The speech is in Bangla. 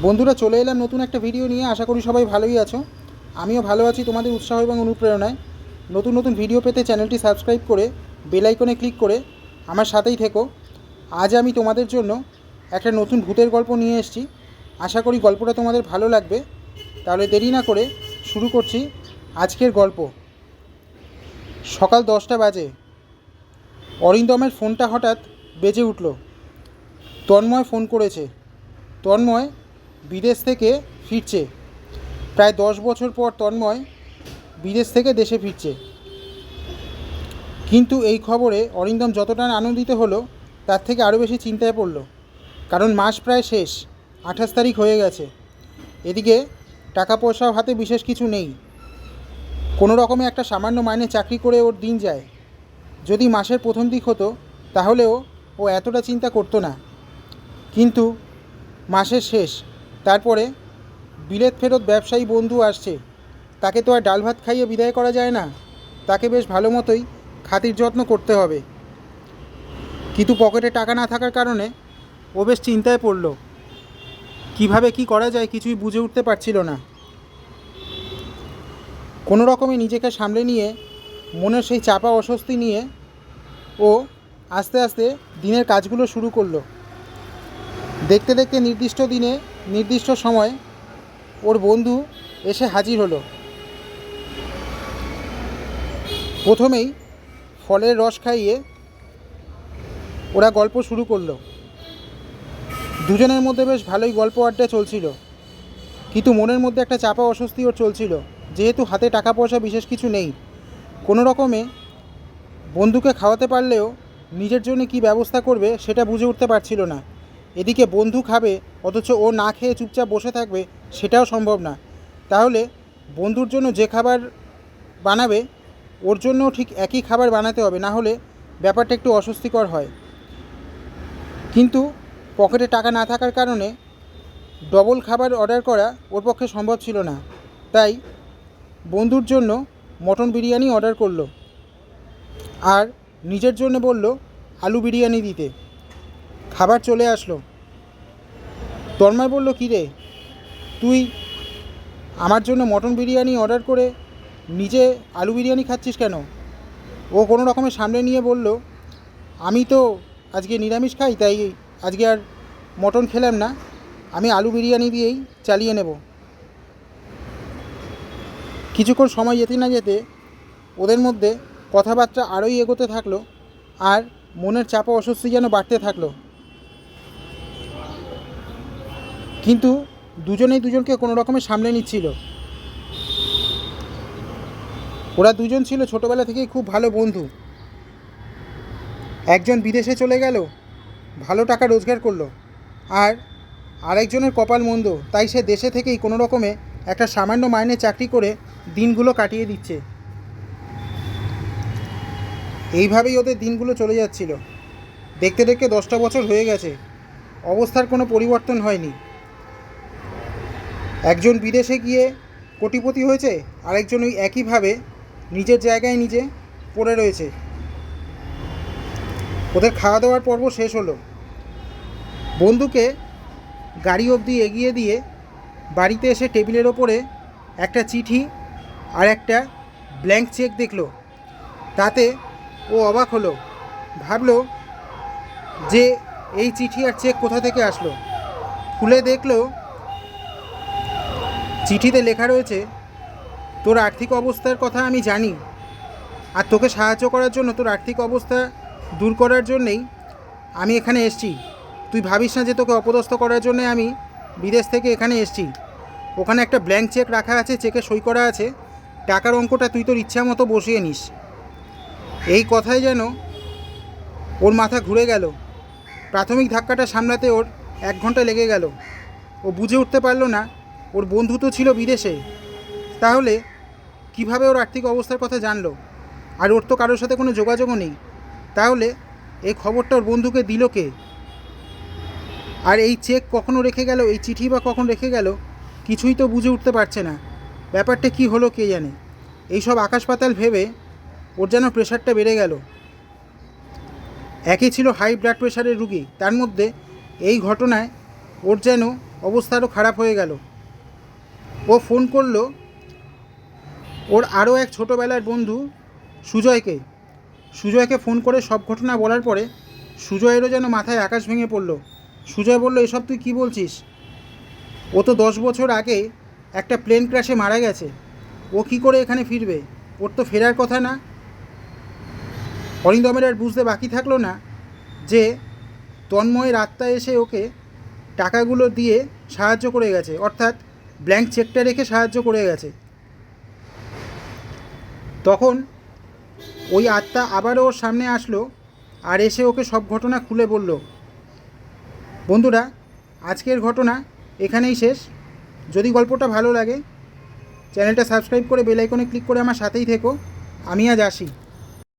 বন্ধুরা, চলে এলাম নতুন একটা ভিডিও নিয়ে। আশা করি সবাই ভালোই আছো। আমিও ভালো আছি। তোমাদের উৎসাহ এবং অনুপ্রেরণায় নতুন নতুন ভিডিও পেতে চ্যানেলটি সাবস্ক্রাইব করে বেল আইকনে ক্লিক করে আমার সাথেই থেকো। আজ আমি তোমাদের জন্য একটা নতুন ভূতের গল্প নিয়ে এসেছি। আশা করি গল্পটা তোমাদের ভালো লাগবে। তাহলে দেরি না করে শুরু করছি আজকের গল্প। সকাল 10টা বাজে। অরিন্দমের ফোনটা হঠাৎ বেজে উঠল। তন্ময় ফোন করেছে। তন্ময় বিদেশ থেকে ফিরছে। প্রায় 10 বছর পর তন্ময় বিদেশ থেকে দেশে ফিরছে। কিন্তু এই খবরে অরিন্দম যতটা আনন্দিত হলো তার থেকে আরও বেশি চিন্তায় পড়ল। কারণ মাস প্রায় শেষ, 28 তারিখ হয়ে গেছে। এদিকে টাকা পয়সাও হাতে বিশেষ কিছু নেই। কোনো রকমে একটা সামান্য মাইনে চাকরি করে ওর দিন যায়। যদি মাসের প্রথম দিক হতো তাহলেও ও এতটা চিন্তা করতো না। কিন্তু মাসের শেষ, তারপরে বিলেত ফেরত ব্যবসায়ী বন্ধু আসছে। তাকে তো আর ডাল ভাত খাইয়ে বিদায় করা যায় না। তাকে বেশ ভালো মতোই খাতির যত্ন করতে হবে। কিন্তু পকেটে টাকা না থাকার কারণে ও বেশ চিন্তায় পড়ল। কিভাবে কি করা যায় কিছুই বুঝে উঠতে পারছিল না। কোনো রকমে নিজেকে সামলে নিয়ে, মনের সেই চাপা অস্বস্তি নিয়ে ও আস্তে আস্তে দিনের কাজগুলো শুরু করলো। দেখতে দেখতে নির্দিষ্ট দিনে নির্দিষ্ট সময় ওর বন্ধু এসে হাজির হলো। প্রথমেই ফলের রস খাইয়ে ওরা গল্প শুরু করলো। দুজনের মধ্যে বেশ ভালোই গল্প আড্ডা চলছিল। কিন্তু মনের মধ্যে একটা চাপা অস্বস্তি ওর চলছিল, যেহেতু হাতে টাকা পয়সা বিশেষ কিছু নেই। কোনো রকমে বন্ধুকে খাওয়াতে পারলেও নিজের জন্য কী ব্যবস্থা করবে সেটা বুঝে উঠতে পারছিল না। এদিকে বন্ধু খাবে অথচ ও না খেয়ে চুপচাপ বসে থাকবে, সেটাও সম্ভব না। তাহলে বন্ধুর জন্য যে খাবার বানাবে ওর জন্যও ঠিক একই খাবার বানাতে হবে, না হলে ব্যাপারটা একটু অস্বস্তিকর হয়। কিন্তু পকেটে টাকা না থাকার কারণে ডবল খাবার অর্ডার করা ওর পক্ষে সম্ভব ছিল না। তাই বন্ধুর জন্য মটন বিরিয়ানি অর্ডার করলো আর নিজের জন্য বলল আলু বিরিয়ানি দিতে। খাবার চলে আসলো। তন্ময় বলল, কী রে, তুই আমার জন্য মটন বিরিয়ানি অর্ডার করে নিজে আলু বিরিয়ানি খাচ্ছিস কেন? ও কোনো রকমের সামনে নিয়ে বলল, আমি তো আজকে নিরামিষ খাই, তাই আজকে আর মটন খেলাম না, আমি আলু বিরিয়ানি দিয়েই চালিয়ে নেব। কিছুক্ষণ সময় যেতে না যেতে ওদের মধ্যে কথাবার্তা আরোই এগোতে থাকলো আর মনের চাপা অস্বস্তি যেন বাড়তে থাকলো। কিন্তু দুজনেই দুজনকে কোনো রকমের সামলে নিচ্ছিল। ওরা দুজন ছিল ছোটোবেলা থেকেই খুব ভালো বন্ধু। একজন বিদেশে চলে গেল, ভালো টাকা রোজগার করলো, আর আরেকজনের কপাল মন্দ, তাই সে দেশে থেকেই কোনো রকমে একটা সামান্য মাইনে চাকরি করে দিনগুলো কাটিয়ে দিচ্ছে। এইভাবেই ওদের দিনগুলো চলে যাচ্ছিল। দেখতে দেখতে 10টা বছর হয়ে গেছে, অবস্থার কোনো পরিবর্তন হয়নি। একজন বিদেশে গিয়ে কোটিপতি হয়েছে, আরেকজন ওই একইভাবে নিজের জায়গায় নিজে পড়ে রয়েছে। ওদের খাওয়া দাওয়ার পর্ব শেষ হলো। বন্ধুকে গাড়ি অবধি এগিয়ে দিয়ে বাড়িতে এসে টেবিলের ওপরে একটা চিঠি আর একটা ব্ল্যাঙ্ক চেক দেখলো। তাতে ও অবাক হলো, ভাবলো যে এই চিঠি আর চেক কোথা থেকে আসলো। খুলে দেখলো চিঠিতে লেখা রয়েছে, তোর আর্থিক অবস্থার কথা আমি জানি, আর তোকে সাহায্য করার জন্য, তোর আর্থিক অবস্থা দূর করার জন্যেই আমি এখানে এসেছি। তুই ভাবিস না যে তোকে অপদস্থ করার জন্যে আমি বিদেশ থেকে এখানে এসেছি। ওখানে একটা ব্ল্যাঙ্ক চেক রাখা আছে, চেকে সই করা আছে, টাকার অঙ্কটা তুই তোর ইচ্ছা মতো বসিয়ে নিস। এই কথাই যেন ওর মাথা ঘুরে গেল। প্রাথমিক ধাক্কাটা সামলাতে ওর 1 ঘন্টা লেগে গেল। ও বুঝে উঠতে পারল না, ওর বন্ধু তো ছিল বিদেশে, তাহলে কিভাবে ওর আর্থিক অবস্থার কথা জানলো? আর ওর তো কারোর সাথে কোনো যোগাযোগও নেই। তাহলে এই খবরটা ওর বন্ধুকে দিল কে? আর এই চেক কখনো রেখে গেল, এই চিঠি বা কখন রেখে গেল, কিছুই তো বুঝে উঠতে পারছে না। ব্যাপারটা কি হলো কে জানে। এইসব আকাশ পাতাল ভেবে ওর যেন প্রেশারটা বেড়ে গেল। একই ছিল হাই ব্লাড প্রেশারের রুগী, তার মধ্যে এই ঘটনায় ওর যেন অবস্থা আরও খারাপ হয়ে গেল। ও ফোন করলো ওর আরও এক ছোটোবেলার বন্ধু সুজয়কে। সুজয়কে ফোন করে সব ঘটনা বলার পরে সুজয়েরও যেন মাথায় আকাশ ভেঙে পড়ল। সুজয় বলল, এসব তুই কী বলছিস? ও তো 10 বছর আগে একটা প্লেন ক্র্যাশে মারা গেছে। ও কী করে এখানে ফিরবে? ওর তো ফেরার কথা না। অরিন্দমের আর বুঝতে বাকি থাকলো না যে তন্ময়ের আত্মা এসে ওকে টাকাগুলো দিয়ে সাহায্য করে গেছে, অর্থাৎ ব্ল্যাঙ্ক চেকটা রেখে সাহায্য করে গেছে। তখন ওই আত্মা আবারও ওর সামনে আসলো আর এসে ওকে সব ঘটনা খুলে বলল। বন্ধুরা, আজকের ঘটনা এখানেই শেষ। যদি গল্পটা ভালো লাগে চ্যানেলটা সাবস্ক্রাইব করে বেল আইকনে ক্লিক করে আমার সাথেই থেকো। আমি আজ আসি।